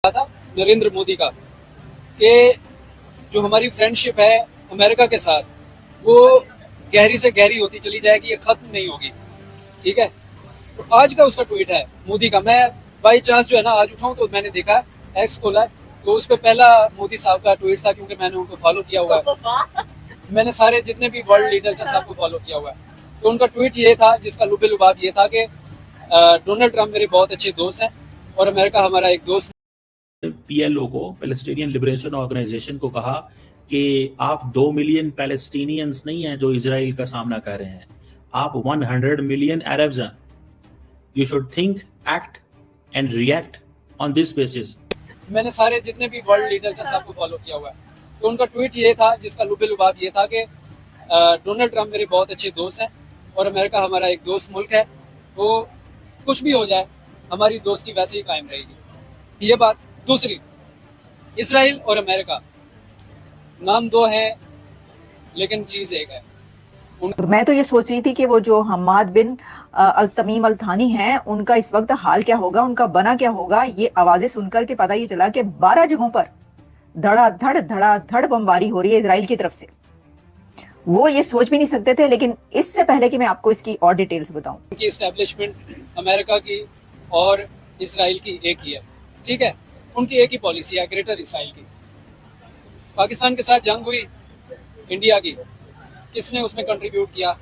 था नरेंद्र मोदी का कि जो हमारी फ्रेंडशिप है अमेरिका के साथ वो गहरी से गहरी होती चली जाएगी, ये खत्म नहीं होगी। ठीक है, तो आज का उसका ट्वीट है मोदी का। मैं बाई चांस जो है ना आज उठाऊं तो मैंने देखा एक्स खोला, तो उस पर पहला मोदी साहब का ट्वीट था, क्योंकि मैंने उनको फॉलो किया हुआ है। मैंने सारे जितने भी वर्ल्ड लीडर्स हैं सबको फॉलो किया हुआ है। तो उनका ट्वीट ये था, जिसका लुबे लुबाब ये था कि डोनाल्ड ट्रंप मेरे बहुत अच्छे दोस्त हैं और अमेरिका हमारा एक दोस्त। पीएलओ को, पैलेस्टीनियन लिबरेशन ऑर्गेनाइजेशन को कहा कि आप 2 मिलियन पैलेस्टीनियंस नहीं हैं जो इजराइल का सामना कर रहे हैं, आप 100 मिलियन अरब्स हैं। You should think, act and react on this basis. मैंने सारे जितने भी वर्ल्ड लीडर्स हैं सबको फॉलो किया हुआ है। तो उनका ट्वीट ये था, जिसका लुबे लुबाब ये था कि डोनाल्ड ट्रंप मेरे बहुत अच्छे दोस्त हैं और अमेरिका हमारा एक दोस्त मुल्क है, तो कुछ भी हो जाए हमारी दोस्ती वैसे ही कायम रहेगी। ये बात। दूसरी, इसराइल और अमेरिका नाम दो है लेकिन चीज एक है। मैं तो ये सोच रही थी कि वो जो हम्माद बिन अल तमीम अल थानी हैं, उनका इस वक्त हाल क्या होगा, उनका बना क्या होगा। ये आवाजें सुनकर के पता ये चला कि 12 जगहों पर धड़ाधड़ बमबारी हो रही है इजराइल की तरफ से। वो ये सोच भी नहीं सकते थे। लेकिन इससे पहले कि मैं आपको इसकी और डिटेल्स बताऊं, उनकी एस्टेब्लिशमेंट अमेरिका की और इसराइल की एक ही है। ठीक है, उनकी एक ही पॉलिसी है, ग्रेटर इसराइल की। पाकिस्तान के साथ जंग हुई इंडिया की, किसने उसमें कंट्रीब्यूट किया?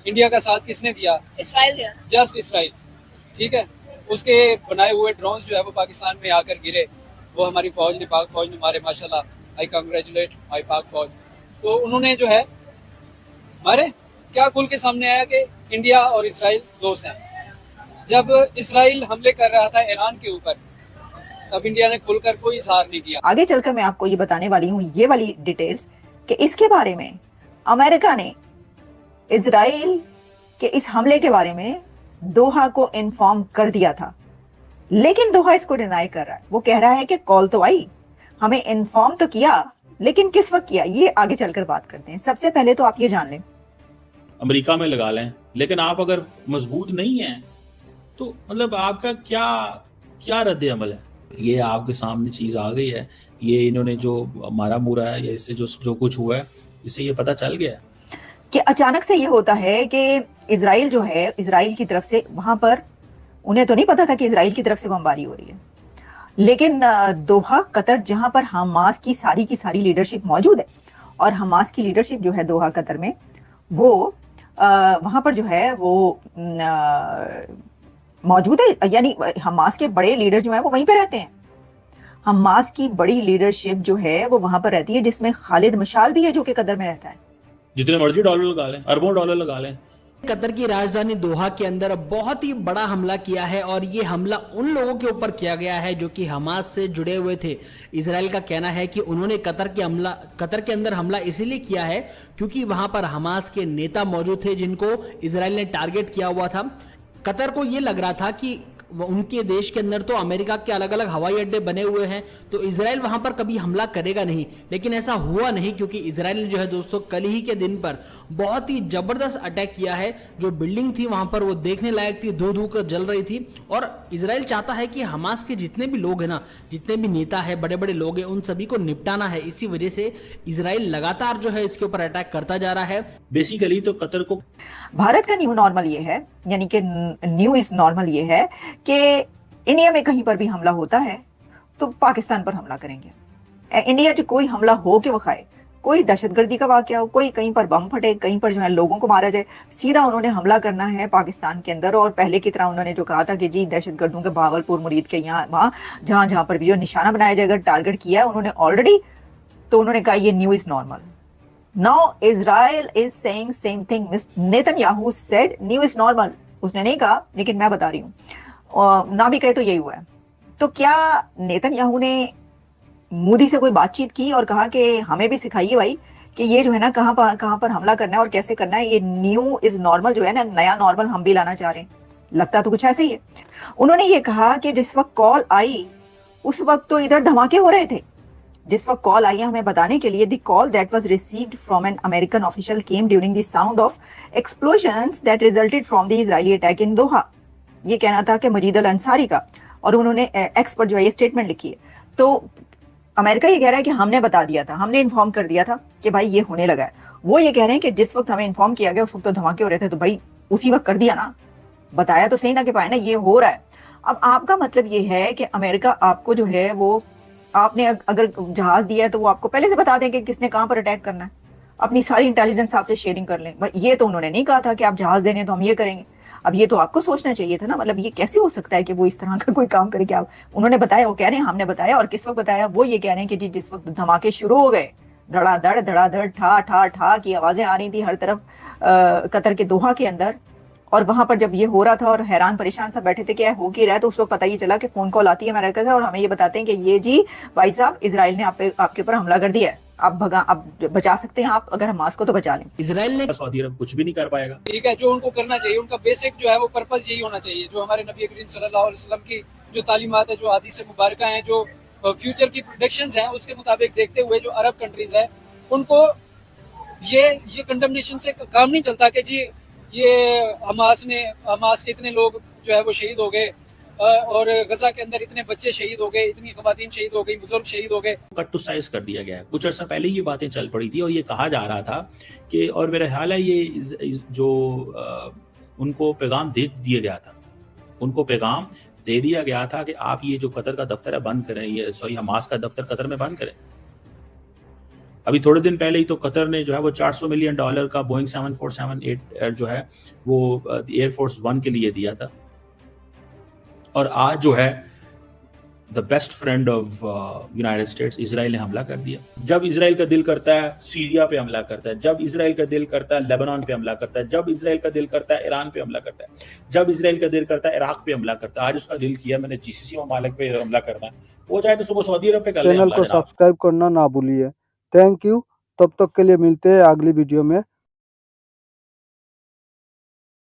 इंडिया का साथ किसने दिया? इसराइल दिया। Just Israel. ठीक है, उसके बनाए हुए ड्रोन्स जो है वो पाकिस्तान में आकर गिरे, वो हमारी फौज ने, पाक फौज ने मारे। माशाल्लाह, आई कांग्रेचुलेट माई पाक फौज। तो उन्होंने जो है मारे। क्या खुल के सामने आया कि इंडिया और इसराइल दोस्त हैं। जब इसराइल हमले कर रहा था ईरान के ऊपर, तब इंडिया ने खुलकर कोई इजहार नहीं किया। आगे चलकर मैं आपको ये बताने वाली हूँ, ये वाली डिटेल्स, कि इसके बारे में अमेरिका ने इजराइल के इस हमले के बारे में दोहा को इन्फॉर्म कर दिया था, लेकिन दोहा इसको डिनाई कर रहा है। वो कह रहा है कि कॉल तो आई, हमें इन्फॉर्म तो किया, लेकिन किस वक्त किया, ये आगे चलकर बात करते हैं। सबसे पहले तो आप ये जान लें, अमेरिका में लगा लें, लेकिन आप अगर मजबूत नहीं हैं तो मतलब आपका क्या क्या रद्द अमल है? ये आपके सामने चीज आ गई है, ये इन्होंने जो मारा मुरा है, या इससे जो कुछ हुआ है, इससे ये पता चल गया कि अचानक से ये होता है कि इजराइल जो है, इजराइल की तरफ से, वहां पर उन्हें तो नहीं पता था कि इजराइल की तरफ से बमबारी हो रही है, लेकिन दोहा कतर, जहां पर हमास की सारी लीडरशिप मौजूद है, और हमास की लीडरशिप जो है दोहा कतर में, वो वहां पर जो है वो मौजूद है। यानी हमास के बड़े लीडर जो है वो वहीं पे रहते हैं। हमास की बड़ी लीडरशिप जो है वो वहां पर रहती है, जिसमें खालिद मशाल भी है जो कि कतर में रहता है। जितने मर्जी डॉलर लगा लें, अरबों डॉलर लगा लें। कतर की राजधानी दोहा के अंदर बहुत ही बड़ा हमला किया है, और ये हमला उन लोगों के ऊपर किया गया है जो कि हमास से जुड़े हुए थे। इजराइल का कहना है कि उन्होंने कतर के अंदर हमला इसीलिए किया है क्योंकि वहां पर हमास के नेता मौजूद थे जिनको इजराइल ने टारगेट किया हुआ था। कतर को ये लग रहा था कि उनके देश के अंदर तो अमेरिका के अलग अलग हवाई अड्डे बने हुए हैं, तो इजराइल वहां पर कभी हमला करेगा नहीं। लेकिन ऐसा हुआ नहीं, क्योंकि इजराइल ने जो है दोस्तों कल ही के दिन पर बहुत ही जबरदस्त अटैक किया है। जो बिल्डिंग थी वहां पर वो देखने लायक थी, धू धू कर जल रही थी। और इजराइल चाहता है कि हमास के जितने भी लोग हैं ना, जितने भी नेता है, बड़े बड़े लोग हैं, उन सभी को निपटाना है। इसी वजह से इजराइल लगातार जो है इसके ऊपर अटैक करता जा रहा है। बेसिकली तो कतर को, भारत का न्यू नॉर्मल ये है, यानी कि न्यू इज नॉर्मल ये है कि इंडिया में कहीं पर भी हमला होता है तो पाकिस्तान पर हमला करेंगे। इंडिया जो कोई हमला हो के वो खाए, कोई दहशतगर्दी का वाकया हो, कोई कहीं पर बम फटे, कहीं पर जो है लोगों को मारा जाए, सीधा उन्होंने हमला करना है पाकिस्तान के अंदर। और पहले की तरह उन्होंने जो कहा था कि जी दहशतगर्दों के भावलपुर, मुरीद के यहाँ वहाँ जहां पर भी जो निशाना बनाया जाएगा, टारगेट किया है उन्होंने ऑलरेडी, तो उन्होंने कहा ये new is normal. Now Israel is saying same thing. Netanyahu said new is normal. उसने नहीं कहा, लेकिन मैं बता रही हूँ, और ना भी कहे तो यही हुआ है। तो क्या नेतन्याहू ने मोदी से कोई बातचीत की और कहा कि हमें भी सिखाइए भाई कि ये जो है ना कहाँ पर हमला करना है और कैसे करना है, ये न्यू इज नॉर्मल जो है ना, नया नॉर्मल हम भी लाना चाह रहे हैं। लगता तो कुछ ऐसे ही है। उन्होंने ये कहा कि जिस वक्त कॉल आई उस वक्त तो इधर धमाके हो रहे थे। जिस वक्त कॉल आई है हमें बताने के लिए, the call that was received from an American official came during the sound of explosions that resulted from the Israeli attack in Doha. ये कहना था कि मजीद अल अंसारी का, और उन्होंने एक्स पर जो है ये स्टेटमेंट लिखी है। तो अमेरिका ये कह रहा है कि हमने बता दिया था, हमने इन्फॉर्म कर दिया था कि भाई ये होने लगा है। वो ये कह रहे हैं कि जिस वक्त हमें इन्फॉर्म किया गया उस वक्त तो धमाके हो रहे थे, तो भाई उसी वक्त कर दिया ना, बताया तो सही ना कि पाए ना ये हो रहा है। अब आपका मतलब ये है कि अमेरिका आपको जो है वो, आपने अगर जहाज दिया है तो वो आपको पहले से बता दें कि किसने कहां पर अटैक करना है, अपनी सारी इंटेलिजेंस आपसे शेयरिंग कर लें। ये तो उन्होंने नहीं कहा था कि आप जहाज देने तो हम ये करेंगे। अब ये तो आपको सोचना चाहिए था ना, मतलब ये कैसे हो सकता है कि वो इस तरह का कोई काम करे कि आप, उन्होंने बताया, वो कह रहे हैं हमने बताया, और किस वक्त बताया, वो ये कह रहे हैं कि जी जिस वक्त धमाके शुरू हो गए, धड़ाधड़ ठा ठा ठा की आवाजें आ रही थी हर तरफ कतर के दोहा के अंदर, और वहां पर जब ये हो रहा था और हैरान परेशान सब बैठे थे कि हो क्या रहा है, तो उस वक्त पता ही चला कि फोन कॉल आती है अमेरिका से और हमें ये बताते हैं कि ये जी भाई साहब इजराइल ने आपके ऊपर हमला कर दिया है, आप बचा सकते हैं, आप अगर हमास को तो बचा लें। इसराइल ने सऊदी अरब कुछ भी नहीं कर पाएगा। ठीक है, जो उनको करना चाहिए, उनका बेसिक जो है वो पर्पस यही होना चाहिए, जो हमारे नबी करीम सल्लल्लाहु अलैहि वसल्लम की जो तालीमात है, जो हदीस मुबारका हैं, जो फ्यूचर की प्रेडिक्शंस हैं, उसके मुताबिक देखते हुए जो अरब कंट्रीज है उनको ये कंडमनेशन से काम नहीं चलता कि जी ये हमास के इतने लोग जो है वो शहीद हो गए और गजा के अंदर इतने बच्चे शहीद हो गए, इतनी खवातीन शहीद हो गई, बुजुर्ग शहीद हो गए। कट टू साइज कर दिया गया है। कुछ अर्सा पहले ये बातें चल पड़ी थी और ये कहा जा रहा था कि, और मेरा ख्याल है ये जो उनको पैगाम दे दिया गया था, उनको पैगाम दे दिया गया था कि आप ये जो कतर का दफ्तर है बंद करें, ये सॉरी हमास का दफ्तर कतर में बंद करें। अभी थोड़े दिन पहले ही तो कतर ने जो है वो $400 मिलियन का बोइंग 747-8 जो है वो एयरफोर्स 1 के लिए दिया था, और आज जो है the best friend of United states Israel ने हमला कर दिया। जब इजराइल का दिल करता है सीरिया पे हमला करता है, जब इजराइल का दिल करता है लेबनान पे हमला करता है, जब इजराइल का दिल करता है ईरान पे हमला करता है, जब इजराइल का दिल करता है इराक पे हमला करता है। आज उसका दिल किया मैंने जीसीसी ममालिक पे हमला करना है, वो चाहे तो सुबह सऊदी अरब पे कर ले। चैनल को सब्सक्राइब करना ना भूलिए। Thank you. तब तक के लिए मिलते हैं अगली वीडियो में।